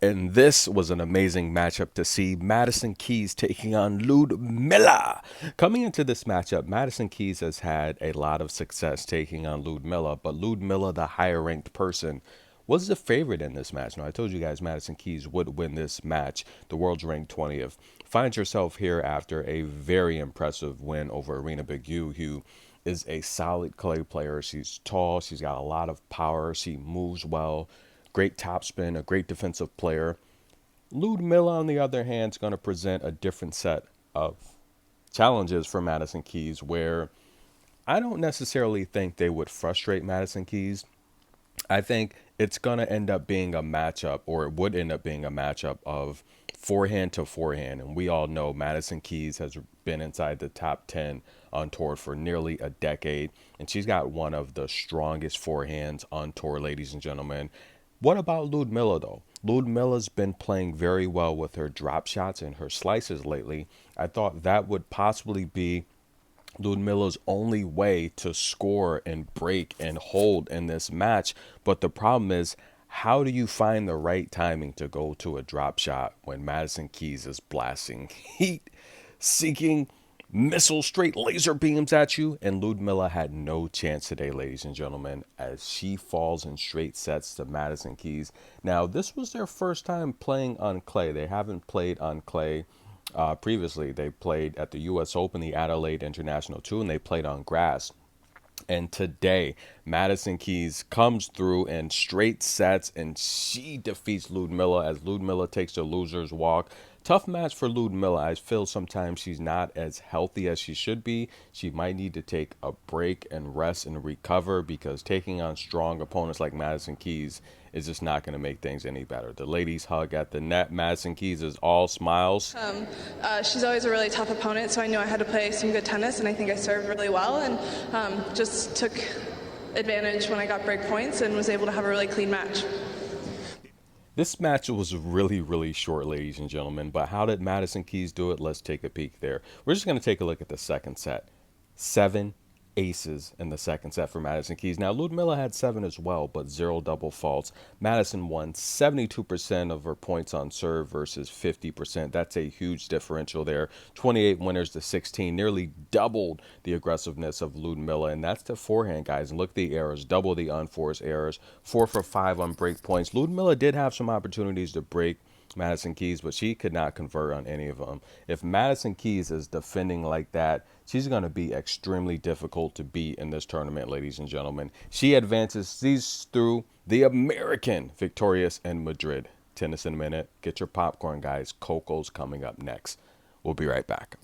And this was an amazing matchup to see. Madison Keys taking on Liudmila. Coming into this matchup, Madison Keys has had a lot of success taking on Liudmila, but Liudmila, the higher ranked person, was the favorite in this match. Now, I told you guys Madison Keys would win this match. The world's ranked 20th. Finds herself here after a very impressive win over Arena Begu, who is a solid clay player. She's tall. She's got a lot of power. She moves well. Great topspin, a great defensive player. Liudmila, on the other hand, is going to present a different set of challenges for Madison Keys, where I don't necessarily think they would frustrate Madison Keys. I think it's going to end up being a matchup, or it would end up being a matchup of forehand to forehand. And we all know Madison Keys has been inside the top 10 on tour for nearly a decade. And she's got one of the strongest forehands on tour, ladies and gentlemen. What about Liudmila, though? Liudmila's been playing very well with her drop shots and her slices lately. I thought that would possibly be Liudmila's only way to score and break and hold in this match. But the problem is, how do you find the right timing to go to a drop shot when Madison Keys is blasting heat seeking missile straight laser beams at you? And Liudmila had no chance today, ladies and gentlemen, as she falls in straight sets to Madison Keys. Now, this was their first time playing on clay. They haven't played on clay previously. They played at the U.S. Open, the Adelaide International 2, and they played on grass. And today, Madison Keys comes through in straight sets, and she defeats Liudmila as Liudmila takes the loser's walk. Tough match for Liudmila. I feel sometimes she's not as healthy as she should be. She might need to take a break and rest and recover, because taking on strong opponents like Madison Keys is just not going to make things any better. The ladies hug at the net. Madison Keys is all smiles. She's always a really tough opponent, so I knew I had to play some good tennis, and I think I served really well, and just took advantage when I got break points and was able to have a really clean match. This match was really, really short, ladies and gentlemen, but how did Madison Keys do it? Let's take a peek there. We're just going to take a look at the second set. 7 aces in the second set for Madison Keys. Now, Liudmila had 7 as well, but 0 double faults. Madison won 72% of her points on serve versus 50%. That's a huge differential there. 28 winners to 16, nearly doubled the aggressiveness of Liudmila, and that's the forehand, guys. And look at the errors, double the unforced errors, 4 for 5 on break points. Liudmila did have some opportunities to break Madison Keys, but she could not convert on any of them. If Madison Keys is defending like that, she's going to be extremely difficult to beat in this tournament, ladies and gentlemen. She advances, sees through the American victorious in Madrid. Tennis in a minute. Get your popcorn, guys. Coco's coming up next. We'll be right back.